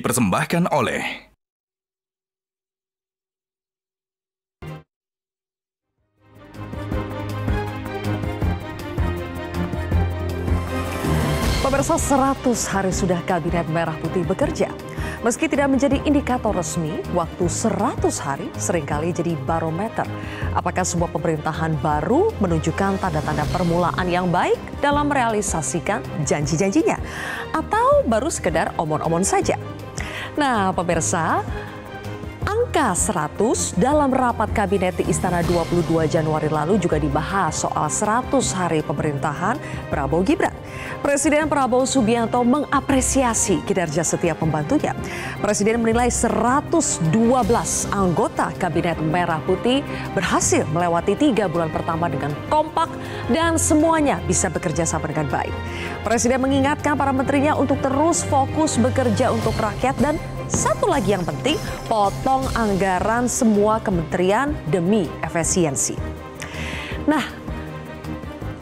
dipersembahkan oleh Pemirsa, 100 hari sudah Kabinet Merah Putih bekerja. Meski tidak menjadi indikator resmi, waktu 100 hari seringkali jadi barometer. Apakah sebuah pemerintahan baru menunjukkan tanda-tanda permulaan yang baik dalam merealisasikan janji-janjinya? Atau baru sekedar omon-omon saja? Nah, pemirsa, angka 100 dalam rapat kabinet di Istana 22 Januari lalu juga dibahas soal 100 hari pemerintahan Prabowo Gibran. Presiden Prabowo Subianto mengapresiasi kinerja setiap pembantunya. Presiden menilai 112 anggota Kabinet Merah Putih berhasil melewati 3 bulan pertama dengan kompak dan semuanya bisa bekerja sama dengan baik. Presiden mengingatkan para menterinya untuk terus fokus bekerja untuk rakyat dan satu lagi yang penting, potong anggaran semua kementerian demi efisiensi. Nah,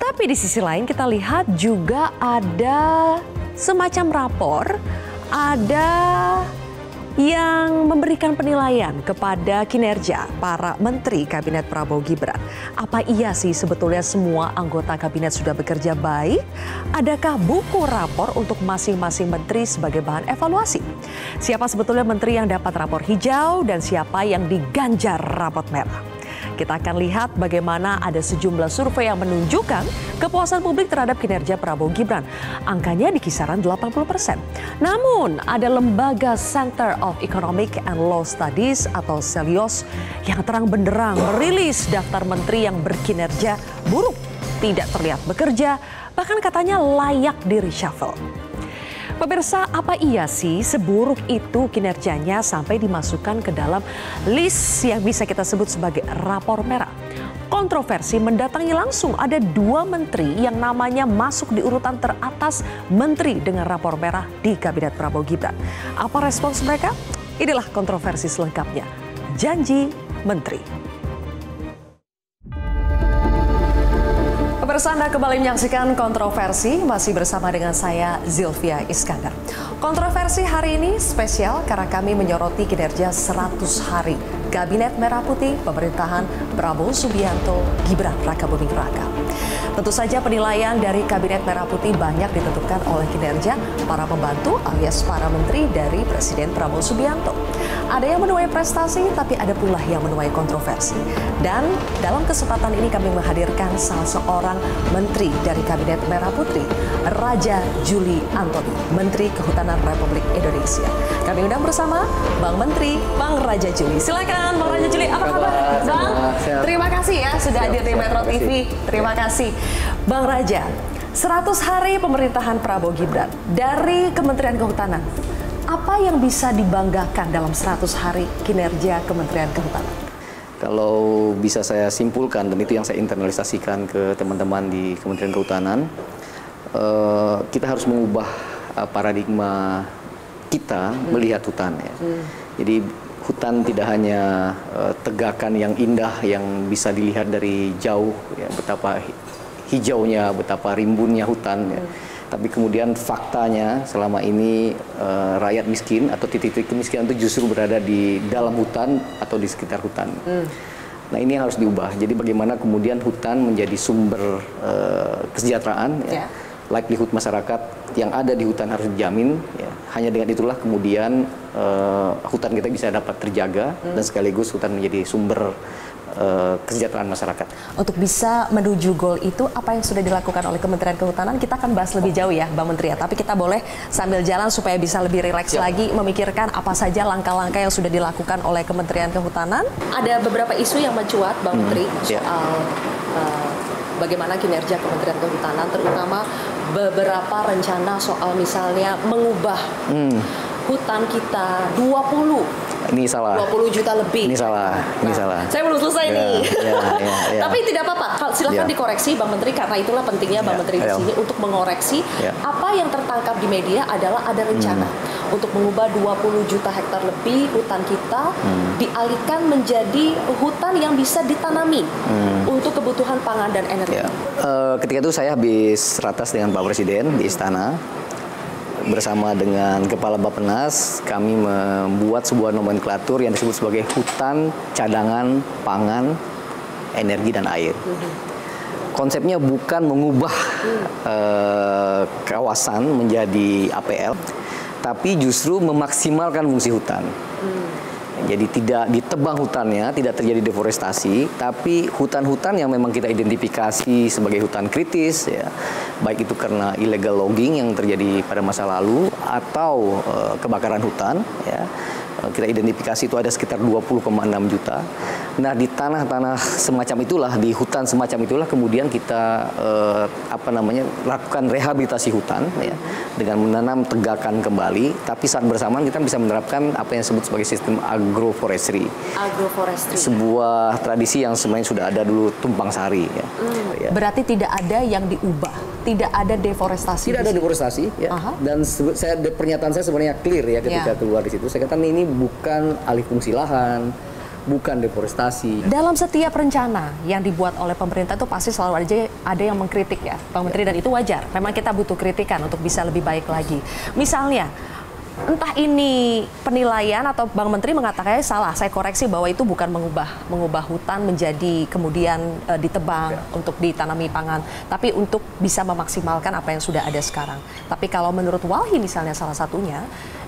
tapi di sisi lain kita lihat juga ada semacam rapor, ada yang memberikan penilaian kepada kinerja para menteri Kabinet Prabowo Gibran. Apa iya sih sebetulnya semua anggota kabinet sudah bekerja baik? Adakah buku rapor untuk masing-masing menteri sebagai bahan evaluasi? Siapa sebetulnya menteri yang dapat rapor hijau dan siapa yang diganjar rapor merah? Kita akan lihat bagaimana ada sejumlah survei yang menunjukkan kepuasan publik terhadap kinerja Prabowo Gibran. Angkanya di kisaran 80%. Namun ada lembaga Center of Economic and Law Studies atau CELIOS yang terang benderang merilis daftar menteri yang berkinerja buruk, tidak terlihat bekerja, bahkan katanya layak di reshuffle. Pemirsa, apa iya sih seburuk itu kinerjanya sampai dimasukkan ke dalam list yang bisa kita sebut sebagai rapor merah? Kontroversi mendatangi langsung ada 2 menteri yang namanya masuk di urutan teratas menteri dengan rapor merah di Kabinet Prabowo Gibran. Apa respons mereka? Inilah kontroversi selengkapnya. Janji menteri. Pemirsa, Anda kembali menyaksikan Kontroversi, masih bersama dengan saya Zilvia Iskandar. Kontroversi hari ini spesial karena kami menyoroti kinerja 100 hari Kabinet Merah Putih pemerintahan Prabowo Subianto Gibran Rakabuming Raka. Tentu saja penilaian dari Kabinet Merah Putih banyak ditentukan oleh kinerja para pembantu alias para menteri dari Presiden Prabowo Subianto. Ada yang menuai prestasi, tapi ada pula yang menuai kontroversi. Dan dalam kesempatan ini kami menghadirkan salah seorang menteri dari Kabinet Merah Putih, Raja Juli Antoni, Menteri Kehutanan Republik Indonesia. Kami undang bersama Bang Menteri, Bang Raja Juli. Silakan Bang Raja Juli, apa kabar? Bang, terima kasih ya sudah hadir di Metro TV. Terima kasih. Bang Raja, 100 hari pemerintahan Prabowo Gibran dari Kementerian Kehutanan. Apa yang bisa dibanggakan dalam 100 hari kinerja Kementerian Kehutanan? Kalau bisa saya simpulkan, dan itu yang saya internalisasikan ke teman-teman di Kementerian Kehutanan, kita harus mengubah paradigma kita melihat hutan. Ya. Jadi hutan tidak hanya tegakan yang indah yang bisa dilihat dari jauh, ya, betapa hijaunya, betapa rimbunnya hutan. Ya. Tapi kemudian faktanya selama ini rakyat miskin atau titik-titik kemiskinan itu justru berada di dalam hutan atau di sekitar hutan. Nah, ini yang harus diubah. Jadi bagaimana kemudian hutan menjadi sumber kesejahteraan, ya. Livelihood masyarakat yang ada di hutan harus dijamin. Ya. Hanya dengan itulah kemudian hutan kita bisa dapat terjaga dan sekaligus hutan menjadi sumber kesejahteraan masyarakat. Untuk bisa menuju goal itu, apa yang sudah dilakukan oleh Kementerian Kehutanan, kita akan bahas lebih jauh ya Bang Menteri ya. Tapi kita boleh sambil jalan supaya bisa lebih rileks lagi memikirkan apa saja langkah-langkah yang sudah dilakukan oleh Kementerian Kehutanan. Ada beberapa isu yang mencuat Bang Menteri soal bagaimana kinerja Kementerian Kehutanan, terutama beberapa rencana soal misalnya mengubah hutan kita 20 juta lebih. Ini salah. Saya belum selesai nih. Ya. Tapi tidak apa-apa. Silahkan dikoreksi Bang Menteri, karena itulah pentingnya Bang Menteri di sini untuk mengoreksi. Apa yang tertangkap di media adalah ada rencana untuk mengubah 20 juta hektar lebih hutan kita dialihkan menjadi hutan yang bisa ditanami untuk kebutuhan pangan dan energi. Ketika itu saya habis ratas dengan Pak Presiden di Istana. bersama dengan Kepala Bappenas, kami membuat sebuah nomenklatur yang disebut sebagai hutan cadangan pangan, energi dan air. Konsepnya bukan mengubah kawasan menjadi APL, tapi justru memaksimalkan fungsi hutan. Jadi tidak ditebang hutannya, tidak terjadi deforestasi, tapi hutan-hutan yang memang kita identifikasi sebagai hutan kritis, ya, baik itu karena illegal logging yang terjadi pada masa lalu atau kebakaran hutan, ya, kita identifikasi itu ada sekitar 20,6 juta. Nah, di tanah-tanah semacam itulah, di hutan semacam itulah kemudian kita lakukan rehabilitasi hutan, ya, dengan menanam tegakan kembali. Tapi saat bersamaan kita bisa menerapkan apa yang disebut sebagai sistem agroforestry. Agroforestry. Sebuah tradisi yang sebenarnya sudah ada dulu tumpang sari. Ya. Ya. Berarti tidak ada yang diubah, tidak ada deforestasi. Tidak ada deforestasi. Ya. Dan pernyataan saya sebenarnya clear ya ketika keluar di situ. Saya katakan ini bukan alih fungsi lahan, bukan deforestasi. Dalam setiap rencana yang dibuat oleh pemerintah itu pasti selalu ada yang mengkritik ya, Bang Menteri, dan itu wajar. Memang kita butuh kritikan untuk bisa lebih baik lagi. Misalnya, entah ini penilaian atau Bang Menteri mengatakannya salah, saya koreksi bahwa itu bukan mengubah hutan menjadi kemudian ditebang untuk ditanami pangan, tapi untuk bisa memaksimalkan apa yang sudah ada sekarang. Tapi kalau menurut Walhi misalnya salah satunya,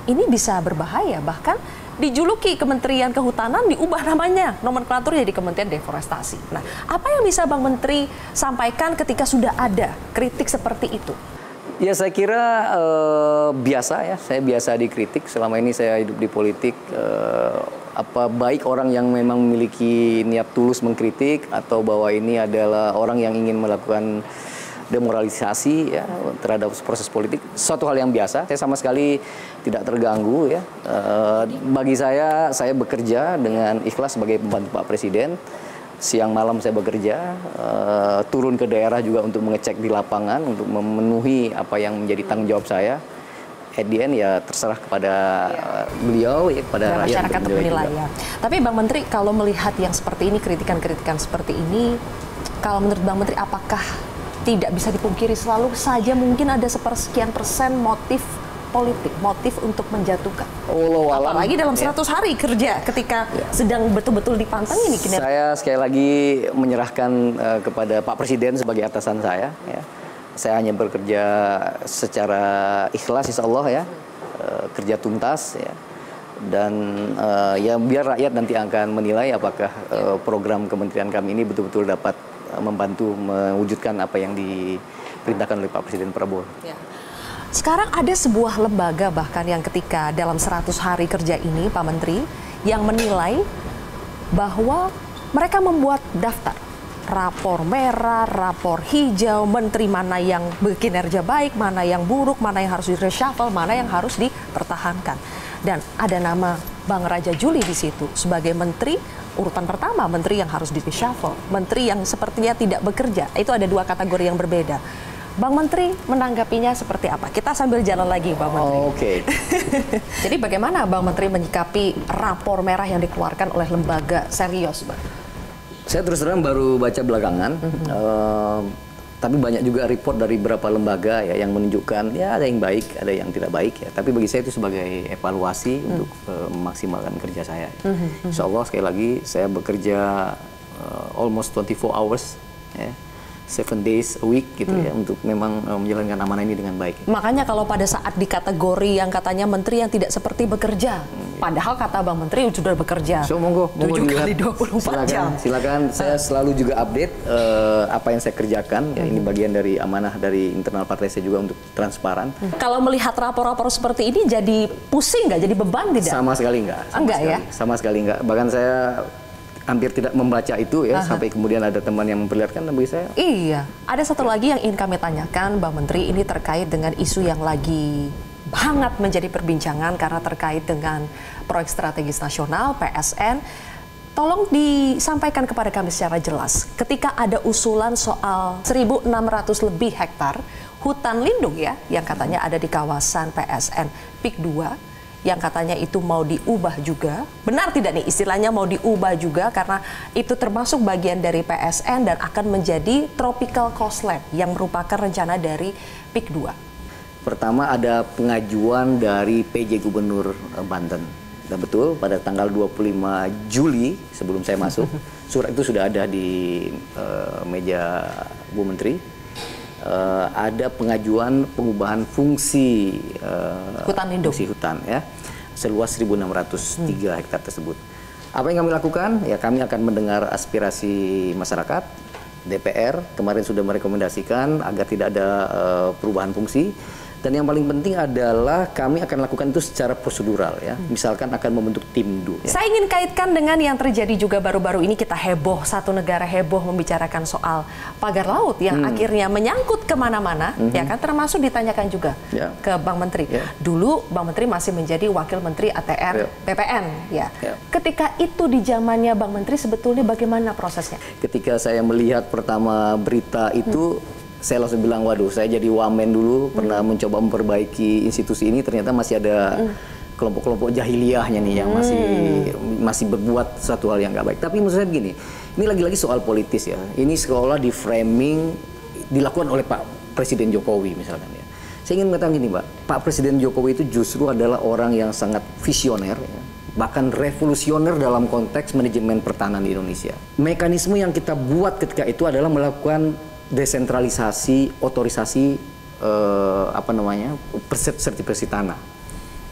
ini bisa berbahaya, bahkan dijuluki Kementerian Kehutanan, diubah namanya, nomenklaturnya jadi Kementerian Deforestasi. Nah, apa yang bisa Bang Menteri sampaikan ketika sudah ada kritik seperti itu? Ya, saya kira biasa ya, saya biasa dikritik. Selama ini saya hidup di politik, baik orang yang memang memiliki niat tulus mengkritik atau bahwa ini adalah orang yang ingin melakukan demoralisasi ya terhadap proses politik, suatu hal yang biasa. Saya sama sekali tidak terganggu ya. Bagi saya bekerja dengan ikhlas sebagai pembantu Pak Presiden. Siang malam saya bekerja, turun ke daerah juga untuk mengecek di lapangan, untuk memenuhi apa yang menjadi tanggung jawab saya. At the end ya terserah kepada beliau, ya, kepada rakyat masyarakat untuk menilai ya. Tapi Bang Menteri, kalau melihat yang seperti ini, kritikan-kritikan seperti ini, kalau menurut Bang Menteri apakah tidak bisa dipungkiri selalu saja mungkin ada sepersekian persen motif politik, motif untuk menjatuhkan? Apalagi dalam 100 hari kerja ketika sedang betul-betul dipantang ini kinerja. Saya sekali lagi menyerahkan kepada Pak Presiden sebagai atasan saya. Ya. Saya hanya bekerja secara ikhlas, insya Allah ya, kerja tuntas ya. Dan ya biar rakyat nanti akan menilai apakah program kementerian kami ini betul-betul dapat membantu mewujudkan apa yang diperintahkan oleh Pak Presiden Prabowo. Ya. Sekarang ada sebuah lembaga bahkan yang ketika dalam 100 hari kerja ini, Pak Menteri, yang menilai bahwa mereka membuat daftar rapor merah, rapor hijau, menteri mana yang berkinerja baik, mana yang buruk, mana yang harus di-reshuffle, mana yang harus dipertahankan. Dan ada nama Bang Raja Juli di situ sebagai menteri urutan pertama, menteri yang harus di-reshuffle, menteri yang sepertinya tidak bekerja. Itu ada dua kategori yang berbeda. Bang Menteri menanggapinya seperti apa? Kita sambil jalan lagi, Bang Menteri. Oke. Jadi bagaimana Bang Menteri menyikapi rapor merah yang dikeluarkan oleh lembaga serius, Bang? Saya terus terang baru baca belakangan. Tapi banyak juga report dari beberapa lembaga ya yang menunjukkan ya ada yang baik, ada yang tidak baik ya. Tapi bagi saya itu sebagai evaluasi untuk memaksimalkan kerja saya. Insya Allah sekali lagi saya bekerja almost 24 hours ya. 7 days a week gitu ya untuk memang menjalankan amanah ini dengan baik. Makanya kalau pada saat di kategori yang katanya menteri yang tidak seperti bekerja, padahal kata Bang Menteri sudah bekerja. So monggo 7 kali 24 jam. Silakan, saya selalu juga update apa yang saya kerjakan. Ya, ini bagian dari amanah dari internal partai saya juga untuk transparan. Kalau melihat rapor-rapor seperti ini jadi pusing nggak? Jadi beban tidak? Sama sekali enggak. Sama sekali enggak. Bahkan saya hampir tidak membaca itu ya, sampai kemudian ada teman yang memperlihatkan bagi saya. Iya, ada satu lagi yang ingin kami tanyakan, Bang Menteri, ini terkait dengan isu yang lagi hangat menjadi perbincangan karena terkait dengan proyek strategis nasional, PSN. Tolong disampaikan kepada kami secara jelas, ketika ada usulan soal 1.600 lebih hektar hutan lindung ya, yang katanya ada di kawasan PSN PIK 2, yang katanya itu mau diubah juga. Benar tidak nih istilahnya mau diubah juga karena itu termasuk bagian dari PSN dan akan menjadi tropical coastland yang merupakan rencana dari PIK 2. Pertama ada pengajuan dari PJ Gubernur Banten. Dan betul pada tanggal 25 Juli sebelum saya masuk, surat itu sudah ada di meja Bu Menteri. Ada pengajuan pengubahan fungsi hutan lindung, fungsi hutan ya, seluas 1.603 hektar tersebut. Apa yang kami lakukan? Ya kami akan mendengar aspirasi masyarakat. DPR kemarin sudah merekomendasikan agar tidak ada perubahan fungsi. Dan yang paling penting adalah kami akan lakukan itu secara prosedural ya. Misalkan akan membentuk tim dulu. Ya. Saya ingin kaitkan dengan yang terjadi juga baru-baru ini, kita heboh, satu negara heboh membicarakan soal pagar laut yang akhirnya menyangkut kemana-mana, ya kan, termasuk ditanyakan juga ke Bang Menteri. Dulu Bang Menteri masih menjadi Wakil Menteri ATR BPN, ya. Ketika itu di zamannya Bang Menteri sebetulnya bagaimana prosesnya? Ketika saya melihat pertama berita itu, saya langsung bilang, waduh, saya jadi wamen dulu, pernah mencoba memperbaiki institusi ini, ternyata masih ada kelompok-kelompok jahiliyahnya nih yang masih berbuat suatu hal yang nggak baik. Tapi menurut saya begini, ini lagi-lagi soal politis ya. Ini seolah di framing dilakukan oleh Pak Presiden Jokowi misalkan ya. Saya ingin mengatakan gini, Pak Presiden Jokowi itu justru adalah orang yang sangat visioner, ya, bahkan revolusioner dalam konteks manajemen pertahanan di Indonesia. Mekanisme yang kita buat ketika itu adalah melakukan desentralisasi, otorisasi sertifikasi tanah.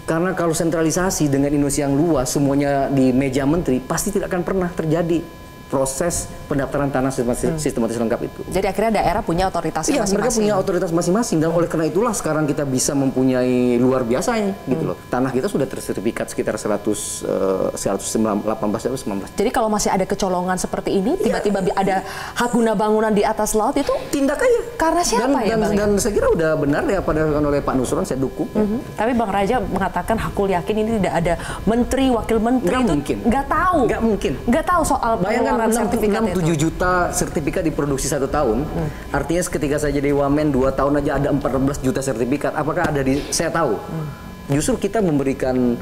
Karena kalau sentralisasi dengan Indonesia yang luas, semuanya di meja menteri, pasti tidak akan pernah terjadi proses pendaftaran tanah sistematis lengkap itu. Jadi akhirnya daerah punya otoritas masing-masing. Iya, mereka punya otoritas masing-masing, dan oleh karena itulah sekarang kita bisa mempunyai luar biasa ini, gitu loh. Tanah kita sudah tersertifikat sekitar 118 atau 19. Jadi kalau masih ada kecolongan seperti ini, tiba-tiba ada hak guna bangunan di atas laut, itu tindak aja. Karena siapa dan saya kira udah benar ya pada oleh Pak Nusron, saya dukung. Tapi Bang Raja mengatakan hakul yakin ini tidak ada menteri, wakil menteri nggak itu mungkin. Nggak tahu. Nggak mungkin. Nggak tahu soal pengeluaran sertifikat itu. 7 juta sertifikat diproduksi 1 tahun. Artinya ketika saya jadi wamen 2 tahun aja ada 14 juta sertifikat. Apakah ada di saya tahu? Justru kita memberikan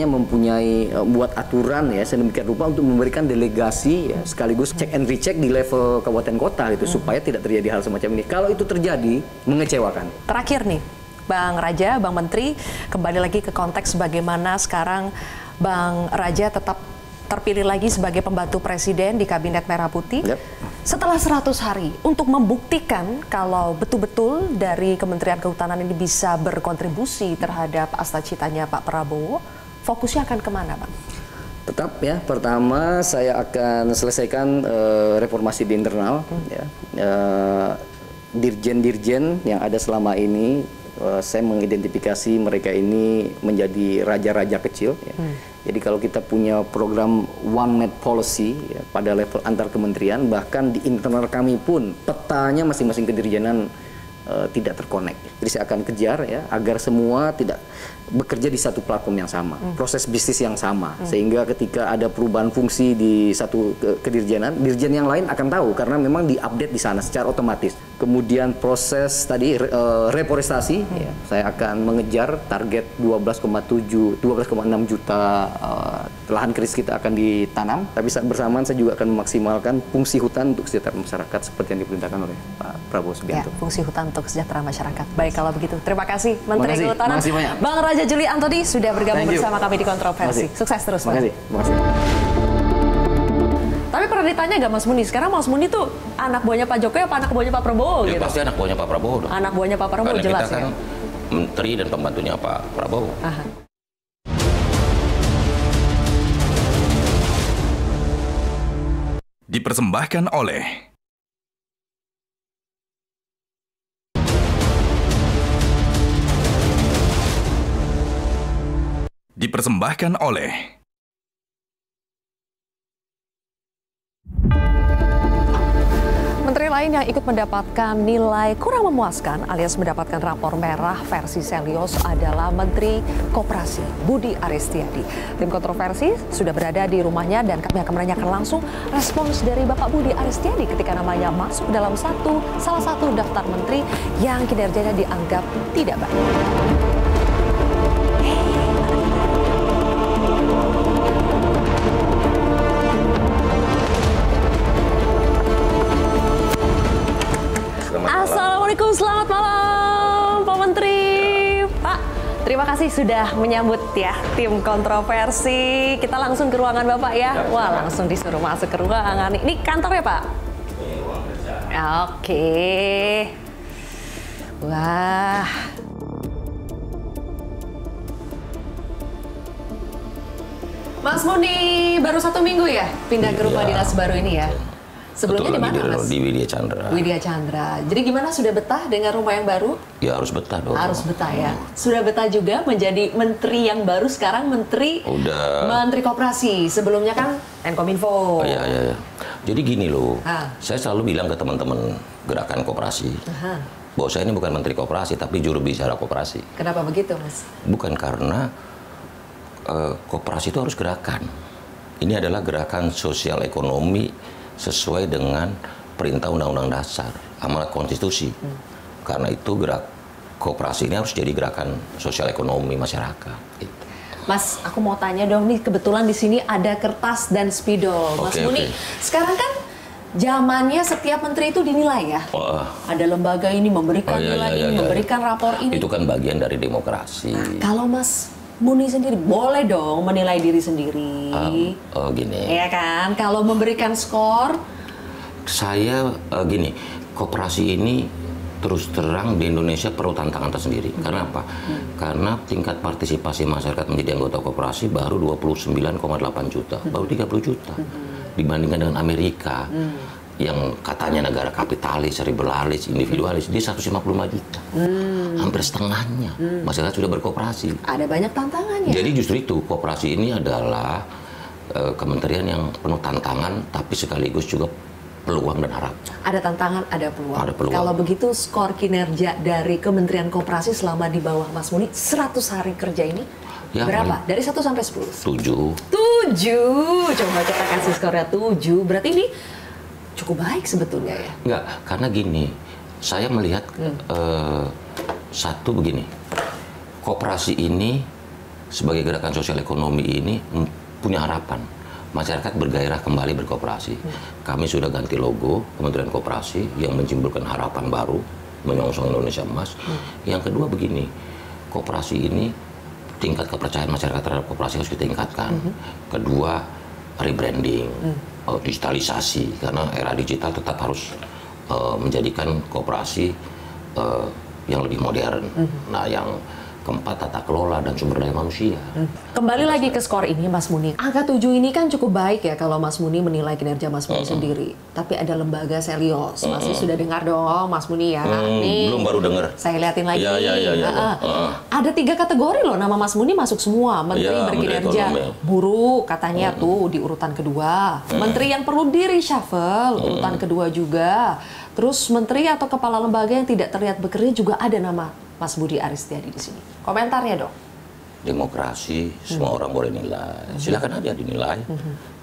mempunyai buat aturan ya sedemikian rupa untuk memberikan delegasi ya, sekaligus check and recheck di level kabupaten kota gitu supaya tidak terjadi hal semacam ini. Kalau itu terjadi mengecewakan. Terakhir nih, Bang Raja, Bang Menteri, kembali lagi ke konteks bagaimana sekarang Bang Raja tetap terpilih lagi sebagai pembantu presiden di Kabinet Merah Putih. Setelah 100 hari untuk membuktikan kalau betul-betul dari Kementerian Kehutanan ini bisa berkontribusi terhadap cita-citanya Pak Prabowo, fokusnya akan kemana, Bang? Tetap ya, pertama saya akan selesaikan reformasi di internal. Dirjen-dirjen yang ada selama ini, saya mengidentifikasi mereka ini menjadi raja-raja kecil. Jadi kalau kita punya program one net policy ya, pada level antar kementerian, bahkan di internal kami pun petanya masing-masing kedirjenan tidak terkonek. Jadi saya akan kejar ya agar semua tidak bekerja di satu platform yang sama, proses bisnis yang sama, sehingga ketika ada perubahan fungsi di satu kedirjenan, dirjen yang lain akan tahu karena memang diupdate di sana secara otomatis. Kemudian proses tadi reforestasi, ya, saya akan mengejar target 12,6 juta lahan kritis kita akan ditanam, tapi saat bersamaan saya juga akan memaksimalkan fungsi hutan untuk kesejahteraan masyarakat seperti yang diperintahkan oleh Pak Prabowo Subianto. Ya, fungsi hutan untuk kesejahteraan masyarakat. Baik, kalau begitu terima kasih Menteri Kehutanan Bang Raja Juli Antoni sudah bergabung bersama kami di Kontroversi. Sukses terus, Bang. Makasih. Tapi pernah ditanya nggak Mas Muni, sekarang Mas Muni tuh anak buahnya Pak Jokowi apa anak buahnya Pak Prabowo? Ya, gitu? pasti anak buahnya Pak Prabowo dong. Anak buahnya Pak Prabowo. Karena jelas kita kan ya. Menteri dan pembantunya Pak Prabowo. Aha. Dipersembahkan oleh Menteri lain yang ikut mendapatkan nilai kurang memuaskan alias mendapatkan rapor merah versi Selyos adalah Menteri Koperasi Budi Aristiadi. Tim Kontroversi sudah berada di rumahnya dan kami akan menanyakan langsung respons dari Bapak Budi Aristiadi ketika namanya masuk dalam salah satu daftar menteri yang kinerjanya dianggap tidak baik. Assalamualaikum, selamat malam. Mui sudah menyambut ya tim kontroversi. Kita langsung ke ruangan Bapak ya. Wah, langsung disuruh masuk ke ruangan. Ini kantornya Pak? Oke. Wah. Mas Muni baru 1 minggu ya pindah ke rumah dinas baru ini ya? Sebelumnya di mana, Mas? Di Widya Chandra. Widya Chandra. Jadi gimana, sudah betah dengan rumah yang baru? Ya harus betah dong. Harus betah ya. Sudah betah juga menjadi menteri yang baru, sekarang menteri Koperasi. Sebelumnya kan Menkominfo. Iya. Jadi gini loh, saya selalu bilang ke teman-teman gerakan koperasi, bahwa saya ini bukan menteri koperasi, tapi juru bicara koperasi. Kenapa begitu, Mas? Bukan karena koperasi itu harus gerakan. Ini adalah gerakan sosial ekonomi sesuai dengan perintah Undang-Undang Dasar, amanat konstitusi. Karena itu koperasi ini harus jadi gerakan sosial ekonomi masyarakat. Gitu. Mas, aku mau tanya dong nih, kebetulan di sini ada kertas dan spidol. Mas Muni, sekarang kan zamannya setiap menteri itu dinilai ya. Ada lembaga ini memberikan nilai ini, memberikan rapor ini. Itu kan bagian dari demokrasi. Kalau Mas Muni sendiri boleh dong menilai diri sendiri. Gini. Iya kan? Kalau memberikan skor, saya gini, koperasi ini terus terang di Indonesia perlu tantangan tersendiri. Karena apa? Karena tingkat partisipasi masyarakat menjadi anggota koperasi baru 29,8 juta, baru 30 juta. Dibandingkan dengan Amerika yang katanya negara kapitalis, liberalis, individualis, dia 155 juta. Hampir setengahnya masyarakat sudah berkooperasi. Ada banyak tantangannya. Jadi justru itu, koperasi ini adalah kementerian yang penuh tantangan, tapi sekaligus juga peluang dan harapan. Ada tantangan, ada peluang. Ada peluang. Kalau begitu, skor kinerja dari Kementerian Koperasi selama di bawah Mas Muni 100 hari kerja ini ya, berapa? Dari 1 sampai 10? 7. 7. Coba kita kasih skornya 7. Berarti ini cukup baik sebetulnya ya? Enggak, karena gini, saya melihat satu begini, koperasi ini sebagai gerakan sosial ekonomi ini punya harapan. Masyarakat bergairah kembali berkooperasi. Kami sudah ganti logo Kementerian Koperasi yang menyimpulkan harapan baru, menyongsong Indonesia Emas. Yang kedua begini, koperasi ini tingkat kepercayaan masyarakat terhadap koperasi harus ditingkatkan. Kedua, rebranding, digitalisasi, karena era digital tetap harus menjadikan koperasi yang lebih modern. Nah, yang keempat, tata kelola dan sumber daya manusia. Kembali lagi ke skor ini, Mas Muni. Angka 7 ini kan cukup baik ya kalau Mas Muni menilai kinerja Mas Muni sendiri. Tapi ada lembaga Selios. Masih sudah dengar dong, Mas Muni ya? Nih, belum, baru dengar. Saya liatin lagi. Ya. Ada 3 kategori loh, nama Mas Muni masuk semua. Menteri berkinerja buruk, katanya tuh di urutan kedua. Menteri yang perlu di reshuffle, urutan kedua juga. Terus menteri atau kepala lembaga yang tidak terlihat bekerja juga ada nama Mas Budi Aristiadi di sini. Komentarnya dong. Demokrasi, semua orang boleh nilai. Silakan aja dinilai,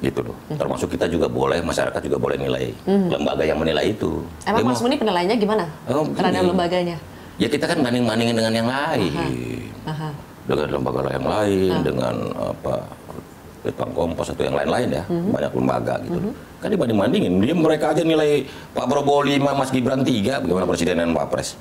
gitu loh. Termasuk kita juga boleh, masyarakat juga boleh nilai lembaga yang menilai itu. Emang Mas Muni penilaiannya gimana terhadap lembaganya? Ya kita kan banding-bandingin dengan yang lain, dengan lembaga yang lain, dengan Litbang Kompas atau yang lain-lain ya, banyak lembaga gitu. Kan dibanding-bandingin, mereka aja nilai Pak Prabowo 5, Mas Gibran 3, bagaimana Presiden dan Wapres.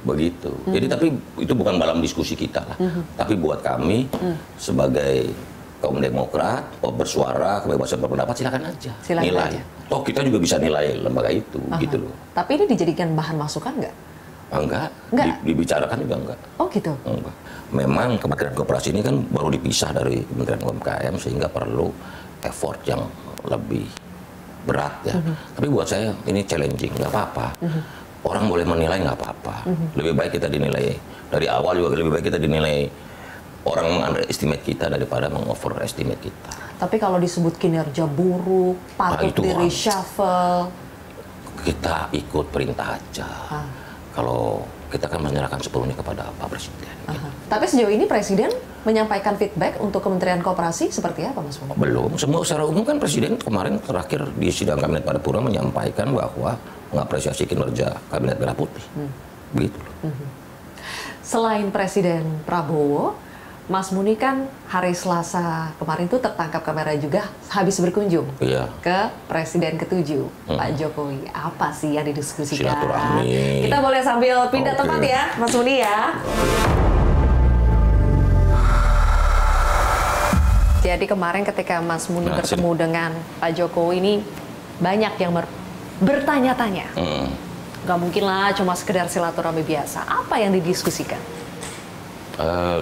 Begitu. Jadi tapi itu bukan dalam diskusi kita lah. Tapi buat kami sebagai kaum Demokrat, bersuara, kebebasan berpendapat, silakan aja nilai. Toh kita juga bisa nilai lembaga itu, gitu loh. Tapi ini dijadikan bahan masukan nggak? Enggak. Dibicarakan juga enggak. Oh gitu? Enggak. Memang Kementerian Koperasi ini kan baru dipisah dari Kementerian UMKM sehingga perlu effort yang lebih berat ya. Tapi buat saya ini challenging, nggak apa-apa. Orang boleh menilai nggak apa-apa. Lebih baik kita dinilai dari awal juga, lebih baik kita dinilai orang meng-underestimate kita daripada meng-overestimate kita. Tapi kalau disebut kinerja buruk, patut di-reshuffle, kita ikut perintah aja. Kalau kita kan menyerahkan sepenuhnya kepada Pak Presiden. Tapi sejauh ini Presiden menyampaikan feedback untuk Kementerian Koperasi seperti apa, Mas Muni? Belum. Semua secara umum kan Presiden kemarin terakhir di sidang Kabinet Paripurna menyampaikan bahwa mengapresiasi kinerja Kabinet Merah Putih. Begitu. Selain Presiden Prabowo, Mas Muni kan hari Selasa kemarin tuh tertangkap kamera juga habis berkunjung ke Presiden ke-7, Pak Jokowi. Apa sih yang didiskusikan? Silaturahmi. Kita boleh sambil pindah tempat ya, Mas Muni ya. Jadi kemarin ketika Mas Muni bertemu dengan Pak Jokowi ini banyak yang bertanya-tanya. Gak mungkin lah cuma sekedar silaturahmi biasa. Apa yang didiskusikan?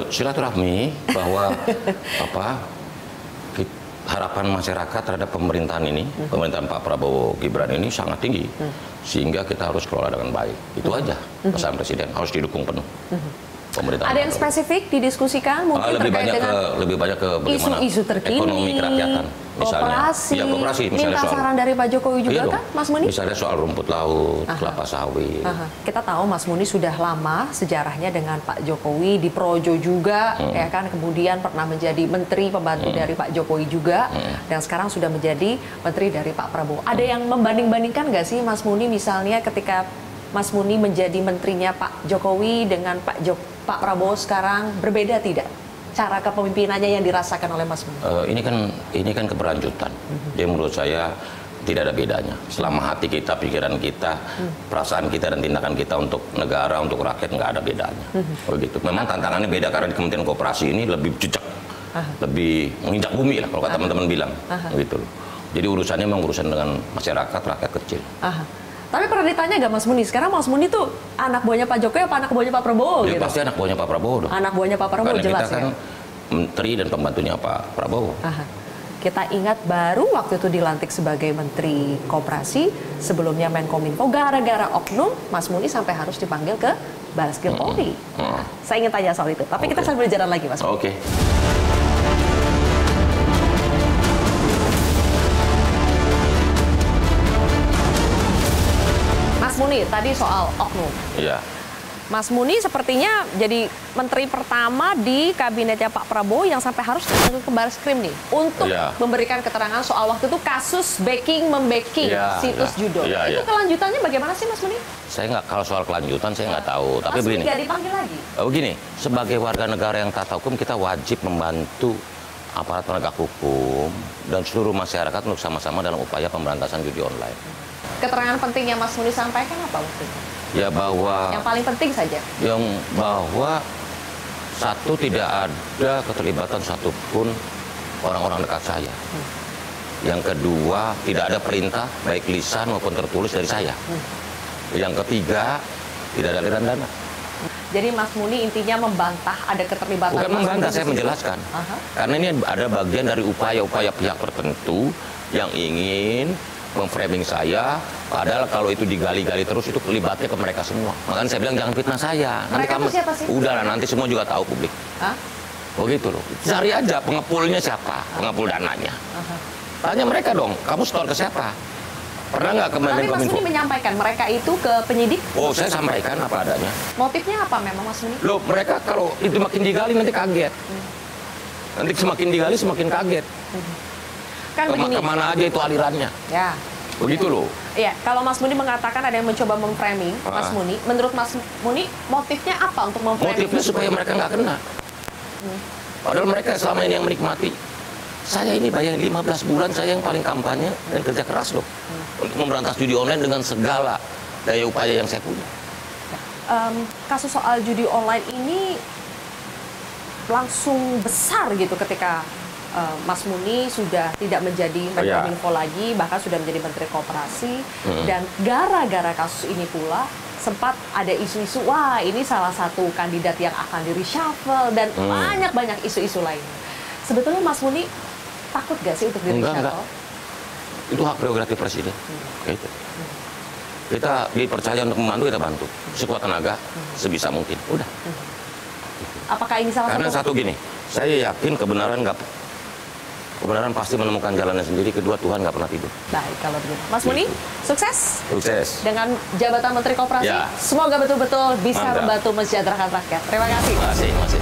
Silaturahmi bahwa harapan masyarakat terhadap pemerintahan ini, pemerintahan Pak Prabowo Gibran ini sangat tinggi, sehingga kita harus kelola dengan baik. Itu aja pesan Presiden, harus didukung penuh. Ada yang spesifik didiskusikan mungkin terkait dengan lebih banyak ke bagaimana isu-isu terkini, ekonomi kerakyatan, misalnya. Koperasi, misalnya minta saran dari Pak Jokowi juga kan, Mas Muni? Misalnya soal rumput laut, kelapa sawit. Kita tahu Mas Muni sudah lama sejarahnya dengan Pak Jokowi di Projo juga, ya kan. Kemudian pernah menjadi menteri pembantu dari Pak Jokowi juga, dan sekarang sudah menjadi menteri dari Pak Prabowo. Ada yang membanding-bandingkan nggak sih Mas Muni misalnya ketika Mas Muni menjadi menterinya Pak Jokowi dengan Pak Prabowo sekarang, berbeda tidak cara kepemimpinannya yang dirasakan oleh Mas Muni? Ini kan keberlanjutan. Jadi menurut saya tidak ada bedanya. Selama hati kita, pikiran kita, perasaan kita dan tindakan kita untuk negara, untuk rakyat nggak ada bedanya. Begitu. Memang tantangannya beda karena di Kementerian Koperasi ini lebih jejak, lebih menginjak bumi lah kalau kata teman-teman bilang. Gitu. Jadi urusannya memang urusan dengan masyarakat, rakyat kecil. Tapi pernah ditanya nggak Mas Muni, sekarang Mas Muni tuh anak buahnya Pak Jokowi apa anak buahnya Pak Prabowo? Ya, gitu? pasti anak buahnya Pak Prabowo dong. Anak buahnya Pak Prabowo karena jelas kita kan menteri dan pembantunya Pak Prabowo. Kita ingat baru waktu itu dilantik sebagai Menteri Koperasi, sebelumnya Menkominfo, gara-gara oknum Mas Muni sampai harus dipanggil ke Bareskrim Polri. Saya ingin tanya soal itu, tapi kita sambil jalan lagi Mas Muni. Mas Muni, tadi soal oknum. Iya. Mas Muni sepertinya jadi menteri pertama di kabinetnya Pak Prabowo yang sampai harus dipanggil ke Bareskrim nih untuk memberikan keterangan soal waktu itu kasus membacking situs Judul. Itu kelanjutannya bagaimana sih Mas Muni? Saya nggak, kalau soal kelanjutan saya nggak tahu. Tapi Mas begini. Nggak dipanggil lagi? Begini, sebagai warga negara yang taat hukum kita wajib membantu aparat penegak hukum dan seluruh masyarakat untuk sama-sama dalam upaya pemberantasan judi online. Keterangan penting yang Mas Muni sampaikan apa waktu itu? Ya bahwa yang paling penting saja. Yang bahwa satu, tidak ada keterlibatan satupun orang-orang dekat saya. Yang kedua, tidak ada perintah baik lisan maupun tertulis dari saya. Yang ketiga, tidak ada aliran dana. Jadi Mas Muni intinya membantah ada keterlibatan. Bukan membantah, saya menjelaskan. Karena ini ada bagian dari upaya-upaya pihak tertentu yang ingin memframing saya, padahal kalau itu digali-gali terus itu kelibatnya ke mereka semua. Makanya saya bilang jangan fitnah saya. Nanti mereka kamu siapa sih? Udahlah, nanti semua juga tahu publik. Begitu loh. Cari aja pengepulnya siapa, pengepul dananya. Tanya mereka dong, kamu store ke siapa? Pernah nggak ke Menkominfo? Tapi Mas Muni menyampaikan mereka itu ke penyidik? Oh, saya sampaikan apa adanya. Motifnya apa memang Mas Muni? Loh, mereka kalau itu makin digali nanti kaget. Nanti semakin digali semakin kaget. Kan kemana aja itu alirannya. Ya. Begitu loh. Iya, kalau Mas Muni mengatakan ada yang mencoba memframing Mas Muni, menurut Mas Muni motifnya apa untuk memframing? Motifnya supaya mereka nggak kena. Padahal mereka selama ini yang menikmati. Saya ini bayang 15 bulan saya yang paling kampanye dan kerja keras loh. Untuk memberantas judi online dengan segala daya upaya yang saya punya. Kasus soal judi online ini langsung besar gitu ketika Mas Muni sudah tidak menjadi Menkominfo lagi, bahkan sudah menjadi Menteri Koperasi. Dan gara-gara kasus ini pula sempat ada isu-isu, wah ini salah satu kandidat yang akan di-reshuffle dan banyak-banyak isu-isu lain. Sebetulnya Mas Muni takut gak sih untuk di-reshuffle? Enggak. Itu hak prerogatif Presiden. Gitu. Kita dipercaya untuk membantu, kita bantu. Sekuat tenaga, sebisa mungkin. Udah. Apakah ini salah Karena satu gini, saya yakin kebenaran pasti menemukan jalannya sendiri. Kedua, Tuhan nggak pernah tidur. Baik, kalau begitu. Mas Muni, sukses. Sukses. Dengan jabatan Menteri Koperasi. Semoga betul-betul bisa membantu mensejahterakan rakyat. Terima kasih. Terima kasih.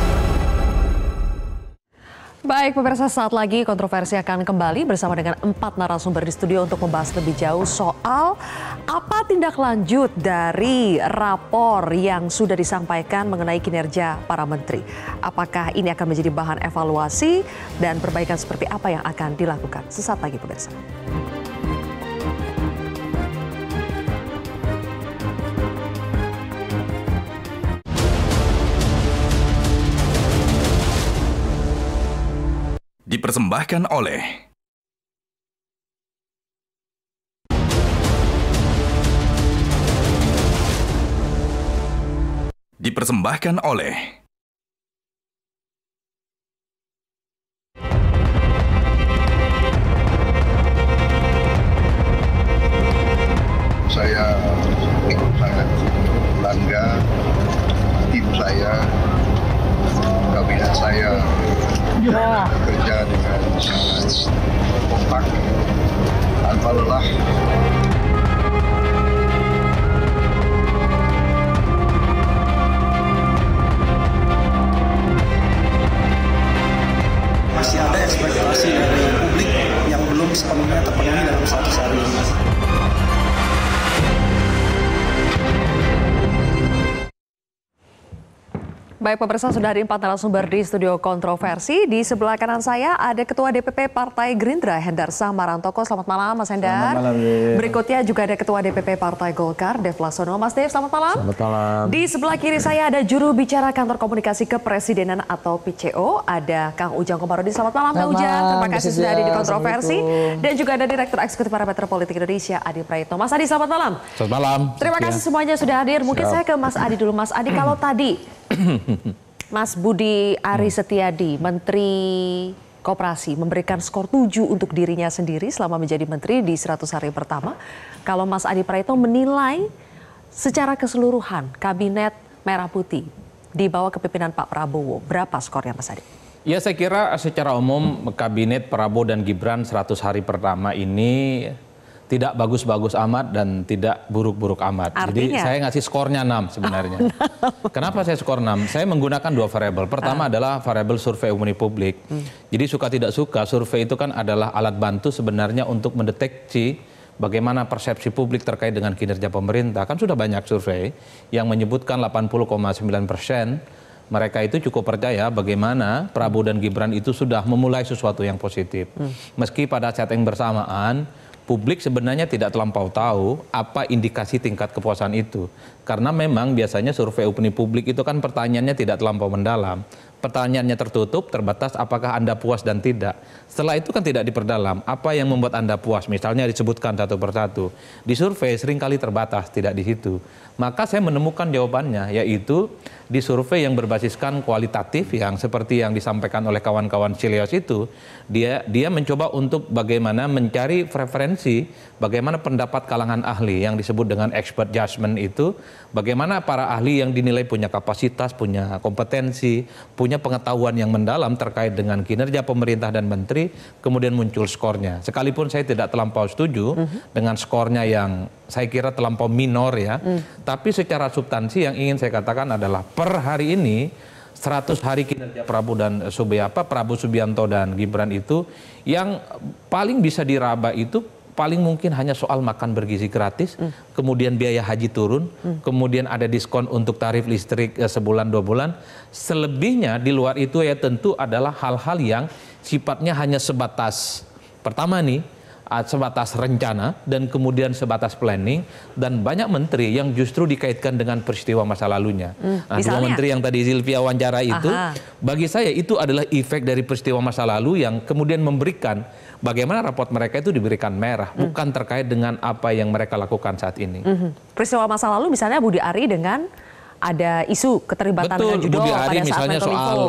Baik, pemirsa, saat lagi kontroversi akan kembali bersama dengan 4 narasumber di studio untuk membahas lebih jauh soal apa tindak lanjut dari rapor yang sudah disampaikan mengenai kinerja para menteri. Apakah ini akan menjadi bahan evaluasi dan perbaikan seperti apa yang akan dilakukan? Sesaat lagi, pemirsa. Di Dipersembahkan oleh saya sangat bangga tim saya, kabinet saya bekerja dengan sangat kompak, tanpa lelah. Masih ada ekspektasi dari publik yang belum sepenuhnya terpenuhi dalam 100 hari ini. Baik pemirsa, sudah ada 4 narasumber di studio kontroversi. Di sebelah kanan saya ada Ketua DPP Partai Gerindra Hendar Sammarantoko. Selamat malam Mas Hendar. Selamat malam. Berikutnya juga ada Ketua DPP Partai Golkar Dev Laksono. Mas Dev, selamat malam. Selamat malam. Di sebelah kiri saya ada juru bicara Kantor Komunikasi Kepresidenan atau PCO, ada Kang Ujang Komarudin. Selamat malam Kang Ujang. Terima kasih sudah hadir di kontroversi. Dan juga ada Direktur Eksekutif Parameter Politik Indonesia Adi Praetno. Mas Adi, selamat malam. Selamat malam. Terima kasih semuanya sudah hadir. Mungkin saya ke Mas Adi dulu. Mas Adi, kalau tadi Mas Budi Ari Setiadi, Menteri Koperasi, memberikan skor 7 untuk dirinya sendiri selama menjadi menteri di 100 hari pertama. Kalau Mas Adi Praetno menilai secara keseluruhan Kabinet Merah Putih di bawah kepemimpinan Pak Prabowo, berapa skornya Mas Adi? Ya, saya kira secara umum Kabinet Prabowo dan Gibran 100 hari pertama ini tidak bagus-bagus amat dan tidak buruk-buruk amat. Artinya? Jadi saya ngasih skornya 6 sebenarnya. Kenapa saya skor 6? Saya menggunakan 2 variabel. Pertama adalah variabel survei opini publik. Jadi suka tidak suka, survei itu kan adalah alat bantu sebenarnya untuk mendeteksi bagaimana persepsi publik terkait dengan kinerja pemerintah. Kan sudah banyak survei yang menyebutkan 80,9% mereka itu cukup percaya bagaimana Prabowo dan Gibran itu sudah memulai sesuatu yang positif. Meski pada saat yang bersamaan publik sebenarnya tidak terlampau tahu apa indikasi tingkat kepuasan itu. Karena memang biasanya survei opini publik itu kan pertanyaannya tidak terlampau mendalam. Pertanyaannya tertutup, terbatas apakah Anda puas dan tidak. Setelah itu kan tidak diperdalam. Apa yang membuat Anda puas? Misalnya disebutkan satu persatu. Di survei seringkali terbatas, tidak di situ. Maka saya menemukan jawabannya, yaitu di survei yang berbasiskan kualitatif yang seperti yang disampaikan oleh kawan-kawan Cilios itu, dia mencoba untuk bagaimana mencari preferensi, bagaimana pendapat kalangan ahli yang disebut dengan expert judgment itu, bagaimana para ahli yang dinilai punya kapasitas, punya kompetensi, punya pengetahuan yang mendalam terkait dengan kinerja pemerintah dan menteri, kemudian muncul skornya. Sekalipun saya tidak terlampau setuju dengan skornya yang saya kira terlampau minor ya, tapi secara substansi yang ingin saya katakan adalah per hari ini 100 hari kinerja Prabowo Subianto dan Gibran itu yang paling bisa diraba itu paling mungkin hanya soal makan bergizi gratis, kemudian biaya haji turun, kemudian ada diskon untuk tarif listrik sebulan 2 bulan. Selebihnya di luar itu ya tentu adalah hal-hal yang sifatnya hanya sebatas pertama nih, sebatas rencana dan kemudian sebatas planning, dan banyak menteri yang justru dikaitkan dengan peristiwa masa lalunya. Nah, 2 menteri yang tadi Zilvia wawancara itu, bagi saya itu adalah efek dari peristiwa masa lalu yang kemudian memberikan bagaimana raport mereka itu diberikan merah, bukan terkait dengan apa yang mereka lakukan saat ini. Peristiwa masa lalu misalnya Budi Ari dengan ada isu keterlibatan dengan judul Budi Ari pada saat misalnya soal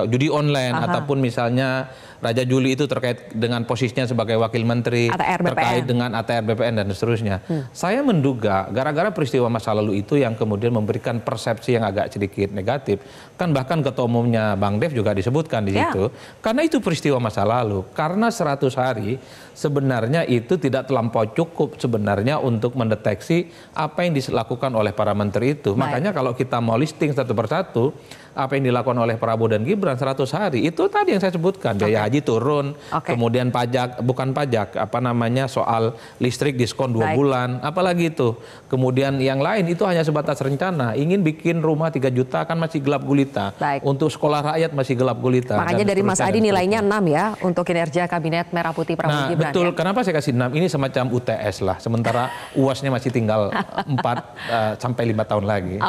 judi online, ataupun misalnya Raja Juli itu terkait dengan posisinya sebagai wakil menteri, terkait dengan ATR BPN dan seterusnya. Saya menduga gara-gara peristiwa masa lalu itu yang kemudian memberikan persepsi yang agak sedikit negatif. Kan bahkan ketua umumnya Bang Dev juga disebutkan di situ. Karena itu peristiwa masa lalu. Karena 100 hari sebenarnya itu tidak terlampau cukup sebenarnya untuk mendeteksi apa yang dilakukan oleh para menteri itu. Makanya kalau kita mau listing satu persatu apa yang dilakukan oleh Prabowo dan Gibran 100 hari, itu tadi yang saya sebutkan, biaya haji gaji turun, kemudian pajak, bukan pajak, apa namanya, soal listrik diskon 2 bulan, apalagi itu. Kemudian yang lain itu hanya sebatas rencana, ingin bikin rumah 3 juta kan masih gelap gulita. Untuk sekolah rakyat masih gelap gulita. Makanya dari Mas Adi nilainya 6 ya untuk kinerja Kabinet Merah Putih Prabowo Gibran. Betul, kenapa saya kasih 6? Ini semacam UTS lah, sementara UASnya masih tinggal 4 sampai 5 tahun lagi.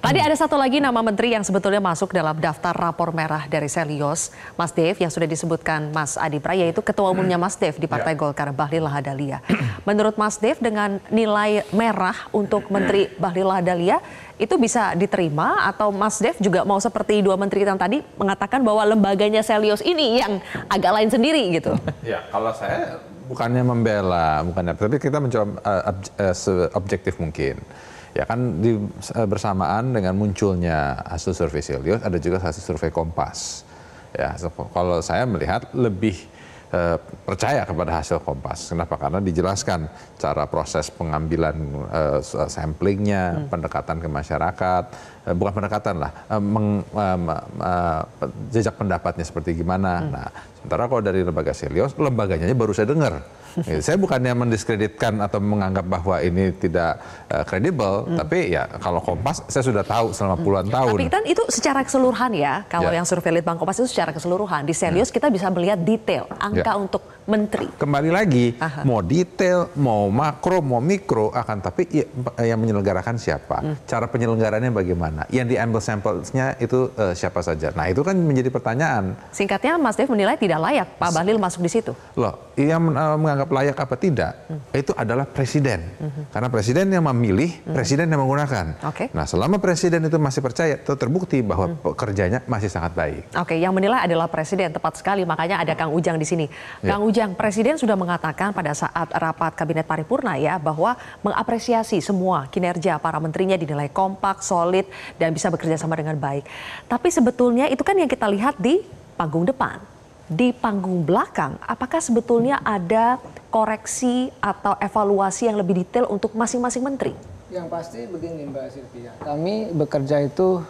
Tadi ada satu lagi nama menteri yang sebetulnya masuk dalam daftar rapor merah dari Selyos, Mas Dev, yang sudah disebutkan Mas Adi Pray, yaitu Ketua Umumnya Mas Dev di Partai Golkar, Bahlil Lahadalia. Menurut Mas Dev, dengan nilai merah untuk Menteri Bahlil Lahadalia, itu bisa diterima atau Mas Dev juga mau seperti 2 menteri yang tadi mengatakan bahwa lembaganya Selyos ini yang agak lain sendiri gitu? Ya, kalau saya bukannya membela, tapi kita mencoba seobjektif mungkin. Ya kan bersamaan dengan munculnya hasil survei Selyos, ada juga hasil survei Kompas. Ya, kalau saya melihat lebih percaya kepada hasil Kompas. Kenapa? Karena dijelaskan cara proses pengambilan samplingnya, pendekatan ke masyarakat, bukan pendekatan lah, jejak pendapatnya seperti gimana. Nah, sementara kalau dari lembaga Selyos, lembaganya baru saya dengar. Saya bukannya mendiskreditkan atau menganggap bahwa ini tidak kredibel, tapi ya kalau Kompas saya sudah tahu selama puluhan tahun. Tapi kan itu secara keseluruhan ya, kalau yang survei Litbang Kompas itu secara keseluruhan. Di Selyos kita bisa melihat detail angka untuk menteri. Kembali lagi, mau detail, mau makro, mau mikro, tapi yang menyelenggarakan siapa? Cara penyelenggaraannya bagaimana? Yang diambil sampelnya itu siapa saja? Nah, itu kan menjadi pertanyaan. Singkatnya, Mas Dev menilai tidak layak Pak Bahlil masuk di situ. Loh, yang menganggap layak apa tidak, itu adalah presiden. Karena presiden yang memilih, presiden yang menggunakan. Nah, selama presiden itu masih percaya, itu terbukti bahwa kerjanya masih sangat baik. Yang menilai adalah presiden, tepat sekali. Makanya ada Kang Ujang di sini. Kang Ujang, presiden sudah mengatakan pada saat rapat kabinet paripurna ya, bahwa mengapresiasi semua kinerja para menterinya dinilai kompak, solid, dan bisa bekerja sama dengan baik. Tapi sebetulnya itu kan yang kita lihat di panggung depan. Di panggung belakang, apakah sebetulnya ada koreksi atau evaluasi yang lebih detail untuk masing-masing menteri? Yang pasti begini Mbak Sylvia, kami bekerja itu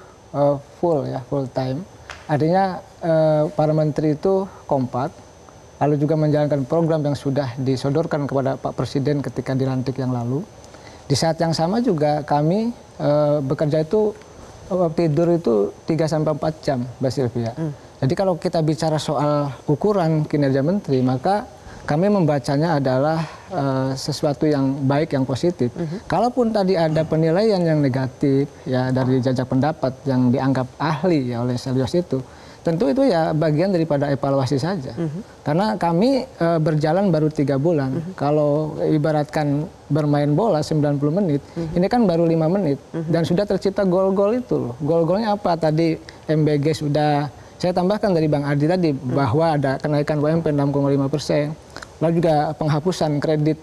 full time. Artinya para menteri itu kompak, lalu juga menjalankan program yang sudah disodorkan kepada Pak Presiden ketika dilantik yang lalu. Di saat yang sama juga kami bekerja itu tidur itu 3-4 jam Mbak Sylvia. Jadi kalau kita bicara soal ukuran kinerja menteri, maka kami membacanya adalah sesuatu yang baik, yang positif. Kalaupun tadi ada penilaian yang negatif ya dari jajak pendapat yang dianggap ahli ya oleh Selyos itu, tentu itu ya bagian daripada evaluasi saja. Karena kami berjalan baru 3 bulan. Kalau ibaratkan bermain bola 90 menit, ini kan baru 5 menit. Dan sudah tercipta gol-gol itu loh. Gol-golnya apa? Tadi MBG sudah, saya tambahkan dari Bang Adi tadi, bahwa ada kenaikan UMP 6,5%. Lalu juga penghapusan kredit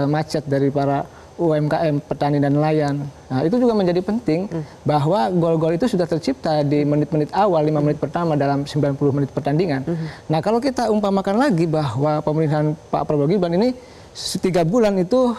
macet dari para UMKM, petani dan nelayan. Nah, itu juga menjadi penting bahwa gol-gol itu sudah tercipta di menit-menit awal, 5 menit pertama dalam 90 menit pertandingan. Nah, kalau kita umpamakan lagi bahwa pemerintahan Pak Prabowo Gibran ini 3 bulan itu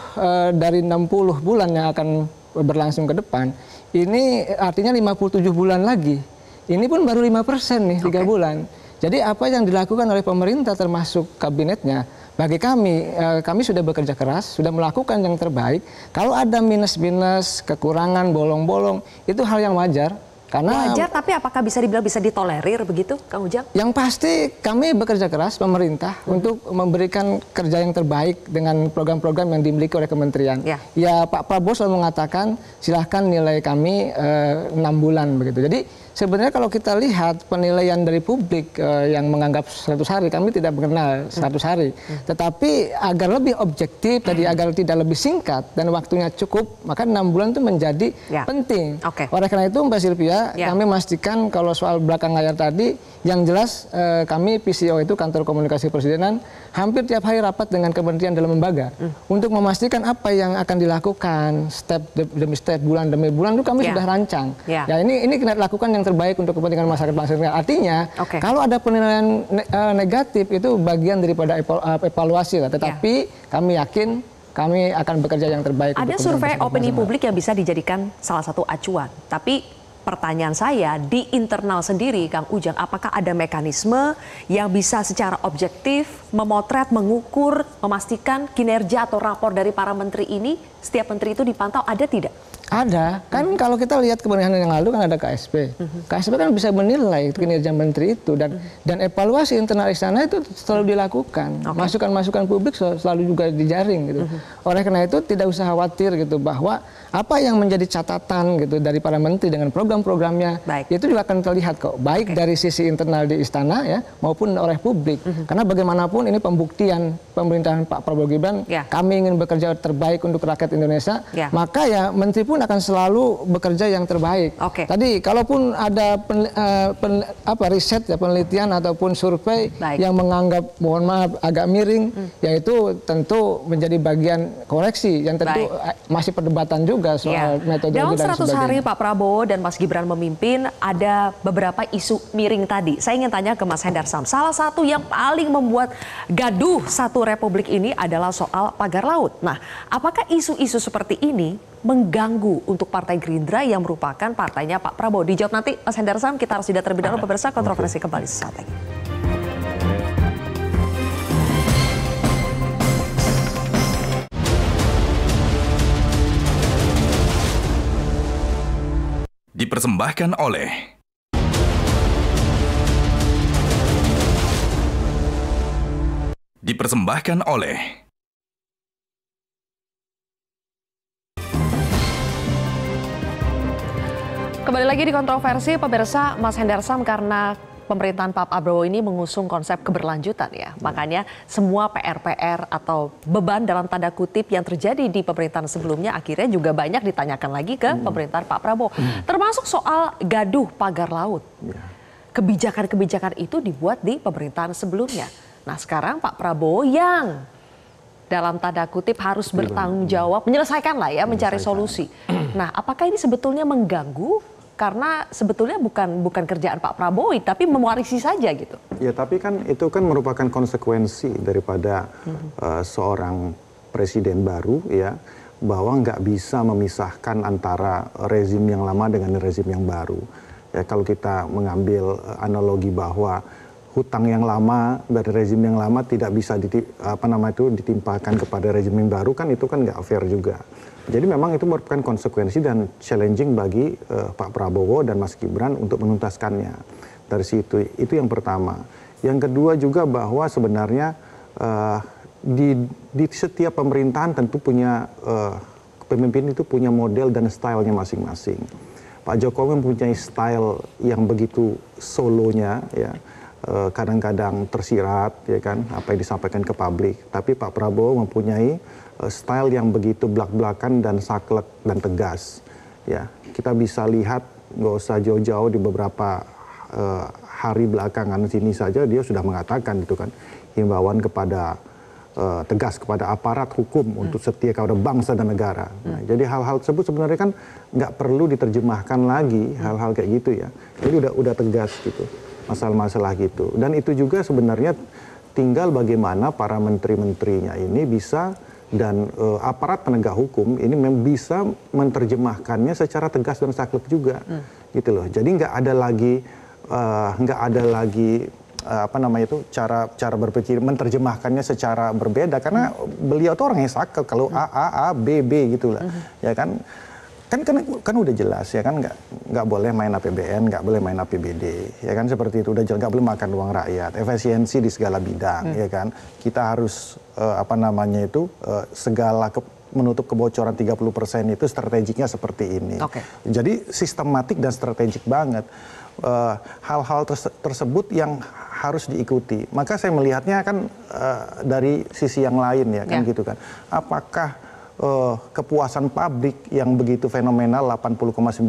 dari 60 bulan yang akan berlangsung ke depan, ini artinya 57 bulan lagi. Ini pun baru 5% nih, 3 bulan. Jadi apa yang dilakukan oleh pemerintah termasuk kabinetnya, bagi kami sudah bekerja keras, sudah melakukan yang terbaik. Kalau ada minus-minus, kekurangan, bolong-bolong, itu hal yang wajar. Karena wajar, tapi apakah bisa dibilang bisa ditolerir begitu, Kang Ujang? Yang pasti kami bekerja keras, pemerintah, untuk memberikan kerja yang terbaik dengan program-program yang dimiliki oleh kementerian. Ya, Pak Prabowo selalu mengatakan, silahkan nilai kami 6 bulan begitu. Jadi sebenarnya kalau kita lihat penilaian dari publik yang menganggap 100 hari, kami tidak mengenal 100 hari. Tetapi agar lebih objektif, tadi agar tidak lebih singkat dan waktunya cukup, maka 6 bulan itu menjadi penting. Oleh karena itu Mbak Sylvia, kami memastikan kalau soal belakang layar tadi, yang jelas kami PCO itu Kantor Komunikasi Presidenan hampir tiap hari rapat dengan kementerian dan lembaga untuk memastikan apa yang akan dilakukan step demi step, bulan demi bulan itu kami sudah rancang. Ya ini kita lakukan yang terbaik untuk kepentingan masyarakat bangsa. Artinya kalau ada penilaian negatif itu bagian daripada evaluasi lah. Tetapi kami yakin kami akan bekerja yang terbaik. Ada survei opini publik yang bisa dijadikan salah satu acuan, tapi pertanyaan saya, di internal sendiri Kang Ujang, apakah ada mekanisme yang bisa secara objektif memotret, mengukur, memastikan kinerja atau rapor dari para menteri ini, setiap menteri itu dipantau, ada tidak? Ada, kan kalau kita lihat pemerintahan yang lalu kan ada KSP. KSP kan bisa menilai kinerja menteri itu dan evaluasi internal istana itu selalu dilakukan. Masukan-masukan publik selalu juga dijaring gitu. Oleh karena itu tidak usah khawatir gitu bahwa apa yang menjadi catatan gitu dari para menteri dengan program-programnya itu juga akan terlihat kok, baik dari sisi internal di istana ya maupun oleh publik. Karena bagaimanapun ini pembuktian pemerintahan Pak Prabowo Gibran, kami ingin bekerja terbaik untuk rakyat Indonesia, maka ya menteri pun akan selalu bekerja yang terbaik. Tadi kalaupun ada riset ya, penelitian ataupun survei yang menganggap mohon maaf agak miring, yaitu tentu menjadi bagian koreksi yang tentu masih perdebatan juga soal metodologi dan sebagainya. Dalam 100 hari Pak Prabowo dan Mas Gibran memimpin, ada beberapa isu miring tadi. Saya ingin tanya ke Mas Hendar Sam. Salah satu yang paling membuat gaduh satu republik ini adalah soal pagar laut. Nah, apakah isu-isu seperti ini mengganggu untuk Partai Gerindra yang merupakan partainya Pak Prabowo? Dijawab nanti Mas Hendar Sam. Kita harus jeda terlebih dahulu, pemirsa. Kontroversi kembali sesaat lagi. Dipersembahkan oleh Kembali lagi di kontroversi, pemirsa. Mas Hendar Sam, karena pemerintahan Pak Prabowo ini mengusung konsep keberlanjutan ya. Makanya semua PR-PR atau beban dalam tanda kutip yang terjadi di pemerintahan sebelumnya akhirnya juga banyak ditanyakan lagi ke pemerintahan Pak Prabowo. Termasuk soal gaduh pagar laut. Kebijakan-kebijakan itu dibuat di pemerintahan sebelumnya. Nah, sekarang Pak Prabowo yang dalam tanda kutip harus bertanggung jawab, menyelesaikan lah ya, mencari solusi. Nah, apakah ini sebetulnya mengganggu? Karena sebetulnya bukan kerjaan Pak Prabowo, tapi mewarisi saja gitu. Ya, tapi kan itu kan merupakan konsekuensi daripada seorang presiden baru ya, bahwa nggak bisa memisahkan antara rezim yang lama dengan rezim yang baru. Ya, kalau kita mengambil analogi bahwa hutang yang lama dari rezim yang lama tidak bisa ditimpakan kepada rezim yang baru, kan itu kan nggak fair juga. Jadi memang itu merupakan konsekuensi dan challenging bagi Pak Prabowo dan Mas Gibran untuk menuntaskannya. Dari situ, itu yang pertama. Yang kedua juga bahwa sebenarnya di setiap pemerintahan tentu punya pemimpin itu punya model dan stylenya masing-masing. Pak Jokowi mempunyai style yang begitu solonya ya. Kadang-kadang tersirat ya kan apa yang disampaikan ke publik, tapi Pak Prabowo mempunyai style yang begitu blak-blakan dan saklek dan tegas ya. Kita bisa lihat, nggak usah jauh-jauh, di beberapa hari belakangan sini saja dia sudah mengatakan gitu kan, himbauan kepada tegas kepada aparat hukum untuk setia kepada bangsa dan negara. Nah, jadi hal-hal tersebut sebenarnya kan nggak perlu diterjemahkan lagi, hal-hal kayak gitu ya. Jadi udah tegas gitu masalah-masalah gitu. Dan itu juga sebenarnya tinggal bagaimana para menteri-menterinya ini bisa, dan aparat penegak hukum ini bisa menerjemahkannya secara tegas dan saklek juga, gitu loh. Jadi nggak ada lagi cara berpikir menerjemahkannya secara berbeda, karena beliau tuh orang yang saklek. Kalau A B gitu lah, ya kan. Kan udah jelas ya kan, nggak boleh main APBN, nggak boleh main APBD ya kan, seperti itu udah jelas, nggak boleh makan uang rakyat, efisiensi di segala bidang ya kan, kita harus menutup kebocoran 30% itu strategiknya seperti ini. Jadi sistematik dan strategik banget hal-hal tersebut yang harus diikuti. Maka saya melihatnya kan dari sisi yang lain ya kan gitu kan, apakah kepuasan publik yang begitu fenomenal 80,9%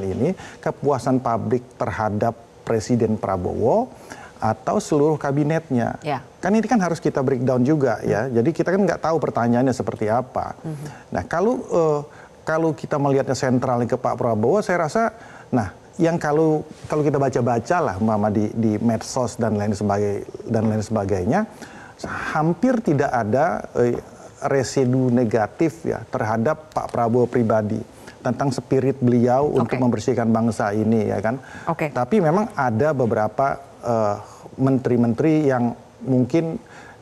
ini kepuasan publik terhadap Presiden Prabowo atau seluruh kabinetnya? Kan ini kan harus kita breakdown juga ya. Jadi kita kan nggak tahu pertanyaannya seperti apa. Nah kalau kita melihatnya sentralnya ke Pak Prabowo, saya rasa yang kalau kita baca-baca lah mama di medsos dan lain sebagainya, hampir tidak ada residu negatif ya terhadap Pak Prabowo pribadi. tentang spirit beliau untuk membersihkan bangsa ini, ya kan. Tapi memang ada beberapa menteri-menteri yang mungkin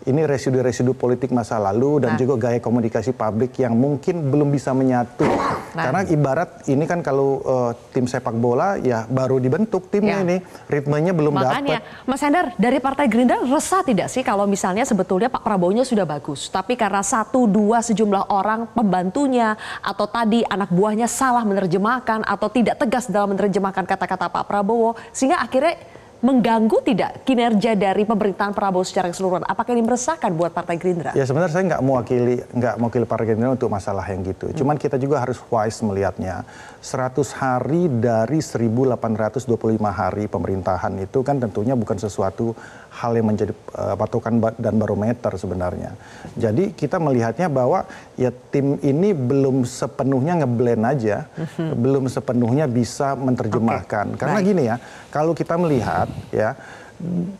ini residu-residu politik masa lalu dan juga gaya komunikasi publik yang mungkin belum bisa menyatu. Karena ibarat ini kan kalau tim sepak bola ya baru dibentuk timnya ini, ritmenya belum dapat. Makanya, Mas Hendar, dari Partai Gerindra resah tidak sih kalau misalnya sebetulnya Pak Prabowo-nya sudah bagus, tapi karena satu dua sejumlah orang pembantunya atau tadi anak buahnya salah menerjemahkan atau tidak tegas dalam menerjemahkan kata-kata Pak Prabowo, sehingga akhirnya mengganggu tidak kinerja dari pemerintahan Prabowo secara keseluruhan? Apakah ini meresahkan buat Partai Gerindra? Ya sebenarnya saya nggak mewakili Partai Gerindra untuk masalah yang gitu. Cuman kita juga harus wise melihatnya. 100 hari dari 1825 hari pemerintahan itu kan tentunya bukan sesuatu hal yang menjadi patokan dan barometer sebenarnya. Jadi kita melihatnya bahwa ya tim ini belum sepenuhnya ngeblend aja, belum sepenuhnya bisa menerjemahkan. Karena gini ya, kalau kita melihat ya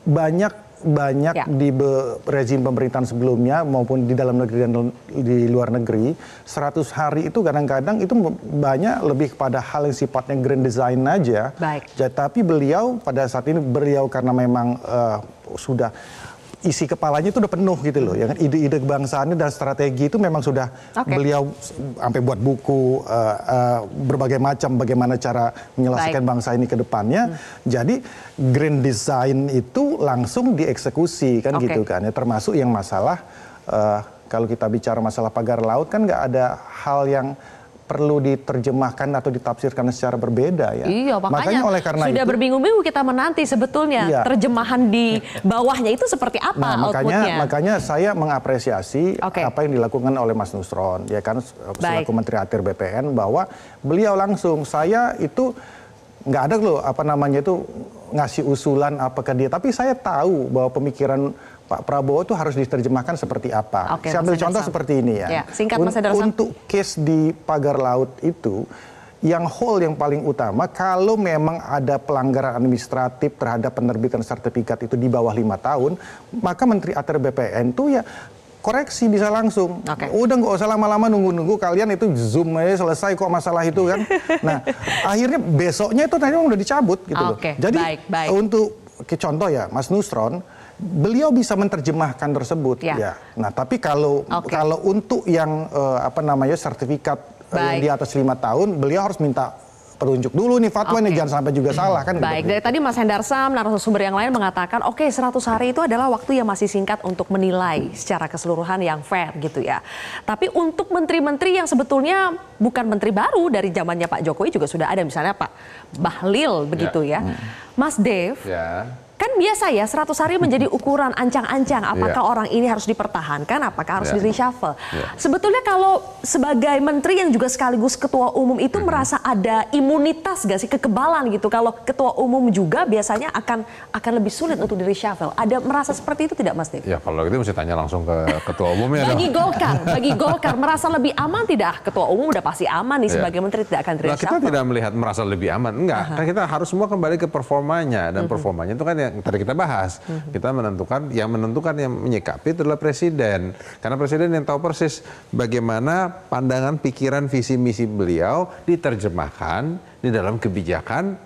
banyak di rezim pemerintahan sebelumnya maupun di dalam negeri dan di luar negeri, 100 hari itu kadang-kadang itu banyak lebih kepada hal yang sifatnya grand design aja. Tapi beliau pada saat ini karena memang sudah isi kepalanya itu udah penuh gitu loh, ya kan, ide-ide kebangsaannya dan strategi itu memang sudah beliau sampai buat buku berbagai macam bagaimana cara menyelesaikan bangsa ini ke depannya. Jadi grand design itu langsung dieksekusi kan gitu kan ya, termasuk yang masalah kalau kita bicara masalah pagar laut kan nggak ada hal yang perlu diterjemahkan atau ditafsirkan secara berbeda ya. Iya, makanya oleh karena sudah berbingung-bingung kita menanti sebetulnya terjemahan di bawahnya itu seperti apa outputnya. Makanya saya mengapresiasi apa yang dilakukan oleh Mas Nusron, ya kan, selaku Menteri ATR BPN, bahwa beliau langsung, saya itu nggak ada loh ngasih usulan apakah dia, tapi saya tahu bahwa pemikiran Pak Prabowo itu harus diterjemahkan seperti apa. Saya ambil contoh seperti ini ya. Untuk case di pagar laut itu, yang paling utama, kalau memang ada pelanggaran administratif terhadap penerbitan sertifikat itu di bawah 5 tahun, maka Menteri ATR BPN itu ya koreksi bisa langsung. Udah nggak usah lama-lama nunggu-nunggu, kalian itu zoom aja selesai kok masalah itu kan. Nah, akhirnya besoknya itu tadi udah dicabut gitu loh. Jadi untuk contoh ya, Mas Nusron, beliau bisa menerjemahkan tersebut ya. Nah, tapi kalau untuk yang sertifikat yang di atas 5 tahun, beliau harus minta petunjuk dulu nih fatwa nih, jangan sampai juga salah kan. Dari tadi Mas Hendar Sam, narasumber yang lain mengatakan 100 hari itu adalah waktu yang masih singkat untuk menilai secara keseluruhan yang fair gitu ya. Tapi untuk menteri-menteri yang sebetulnya bukan menteri baru, dari zamannya Pak Jokowi juga sudah ada, misalnya Pak Bahlil begitu ya. Mas Dev, kan biasa ya 100 hari menjadi ukuran ancang-ancang apakah orang ini harus dipertahankan, apakah harus di-reshuffle. Sebetulnya kalau sebagai menteri yang juga sekaligus ketua umum itu merasa ada imunitas gak sih, kekebalan gitu, kalau ketua umum juga biasanya akan lebih sulit untuk di-reshuffle. Ada merasa seperti itu tidak Mas Dev? Ya kalau gitu mesti tanya langsung ke ketua umumnya. Bagi Golkar merasa lebih aman tidak? Ketua umum udah pasti aman nih sebagai menteri, tidak akan di-reshuffle. Kita tidak melihat merasa lebih aman, enggak. Kan kita harus semua kembali ke performanya, dan performanya itu kan yang tadi kita bahas. Kita menentukan yang menyikapi adalah presiden. Karena presiden yang tahu persis bagaimana pandangan, pikiran, visi misi beliau diterjemahkan di dalam kebijakan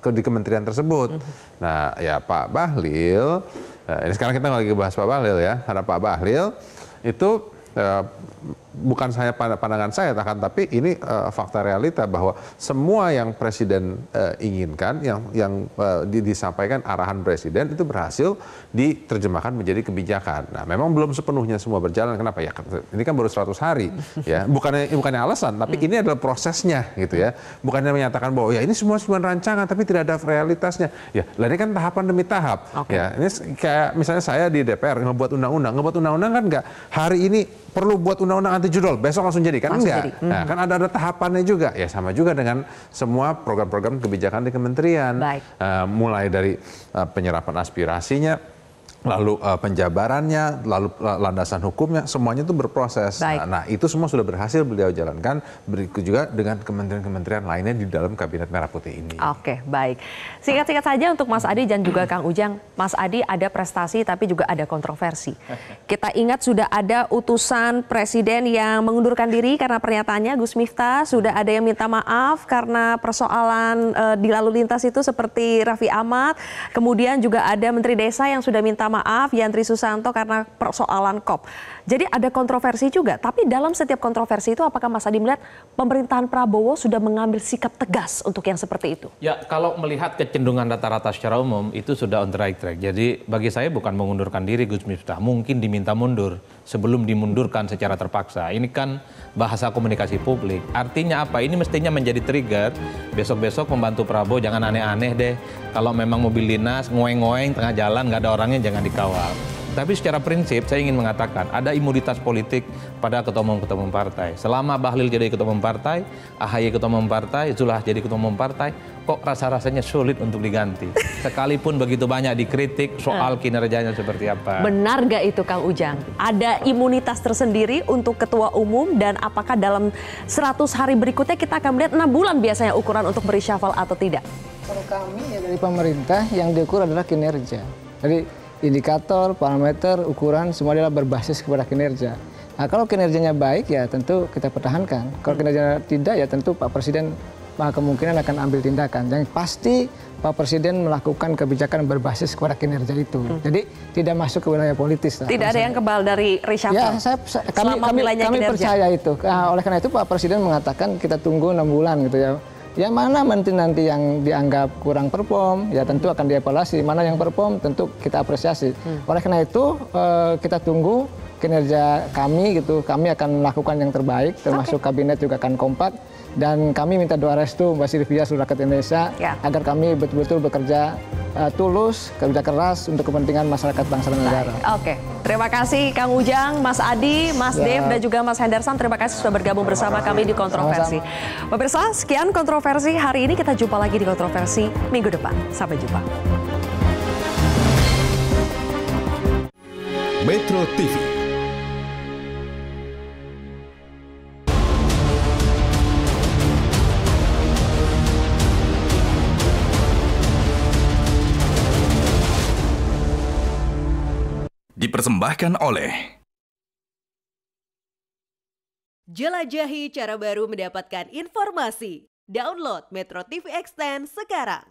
di kementerian tersebut. Nah, ya Pak Bahlil, ini sekarang kita lagi bahas Pak Bahlil ya. Karena Pak Bahlil itu bukan saya pandangan saya, tapi ini fakta realita bahwa semua yang presiden inginkan, yang disampaikan arahan presiden itu berhasil diterjemahkan menjadi kebijakan. Nah, memang belum sepenuhnya semua berjalan. Kenapa ya? Ini kan baru 100 hari, ya. Bukannya alasan, tapi ini adalah prosesnya, gitu ya. Bukannya menyatakan bahwa ya ini semua rancangan, tapi tidak ada realitasnya. Ya, ini kan tahapan demi tahap. Ya, ini kayak misalnya saya di DPR ngebuat undang-undang kan nggak hari ini perlu buat undang-undang anti judol, besok langsung jadi kan? Enggak. Nah, kan ada tahapannya juga. Ya sama juga dengan semua program-program kebijakan di kementerian. Mulai dari penyerapan aspirasinya, lalu penjabarannya, lalu landasan hukumnya, semuanya itu berproses. Nah, itu semua sudah berhasil beliau jalankan, berikut juga dengan kementerian-kementerian lainnya di dalam Kabinet Merah Putih ini. Oke, baik. Singkat-singkat saja untuk Mas Adi dan juga Kang Ujang. Mas Adi ada prestasi tapi juga ada kontroversi. Kita ingat sudah ada utusan presiden yang mengundurkan diri karena pernyataannya, Gus Miftah. Sudah ada yang minta maaf karena persoalan di lalu lintas itu seperti Raffi Ahmad. Kemudian juga ada Menteri Desa yang sudah minta maaf, Yandri Susanto, karena persoalan COP. Jadi ada kontroversi juga, tapi dalam setiap kontroversi itu apakah Mas Adi melihat pemerintahan Prabowo sudah mengambil sikap tegas untuk yang seperti itu? Ya, kalau melihat kecenderungan rata-rata secara umum itu sudah on the right track. Jadi bagi saya bukan mengundurkan diri Gus Miftah, mungkin diminta mundur sebelum dimundurkan secara terpaksa. Ini kan bahasa komunikasi publik. Artinya apa? Ini mestinya menjadi trigger. Besok-besok pembantu Prabowo jangan aneh-aneh deh. Kalau memang mobil dinas ngoeng-ngoeng tengah jalan nggak ada orangnya jangan dikawal. Tapi secara prinsip saya ingin mengatakan ada imunitas politik pada ketua umum partai. Selama Bahlil jadi ketua umum partai, AHY ketua umum partai, Zulhah jadi ketua umum partai, kok rasa-rasanya sulit untuk diganti. Sekalipun begitu banyak dikritik soal kinerjanya seperti apa. Benar nggak itu Kang Ujang? Ada imunitas tersendiri untuk ketua umum dan apakah dalam 100 hari berikutnya kita akan melihat 6 bulan biasanya ukuran untuk bereshuffle atau tidak? Kalau kami ya dari pemerintah yang diukur adalah kinerja. Jadi indikator, parameter, ukuran semua adalah berbasis kepada kinerja. Nah, kalau kinerjanya baik ya tentu kita pertahankan. Kalau kinerjanya tidak ya tentu Pak Presiden kemungkinan akan ambil tindakan. Yang pasti Pak Presiden melakukan kebijakan berbasis kepada kinerja itu. Jadi tidak masuk ke wilayah politis. Tidak ada yang kebal dari reshuffle. Ya, kami percaya itu. Nah, oleh karena itu Pak Presiden mengatakan kita tunggu 6 bulan gitu ya. Ya mana menteri nanti yang dianggap kurang perform, ya tentu akan dievaluasi. Mana yang perform tentu kita apresiasi. Oleh karena itu kita tunggu kinerja kami gitu. Kami akan melakukan yang terbaik, termasuk kabinet juga akan kompak. Dan kami minta doa restu Mbak Sylvia seluruh rakyat Indonesia agar kami betul-betul bekerja tulus, kerja keras untuk kepentingan masyarakat bangsa dan negara. Oke, terima kasih Kang Ujang, Mas Adi, Mas Dev dan juga Mas Henderson. Terima kasih sudah bergabung bersama kami di Kontroversi. Pemirsa, sekian Kontroversi hari ini. Kita jumpa lagi di Kontroversi minggu depan. Sampai jumpa. Metro TV. Dipersembahkan oleh Jelajahi cara baru mendapatkan informasi. Download Metro TV Extend sekarang.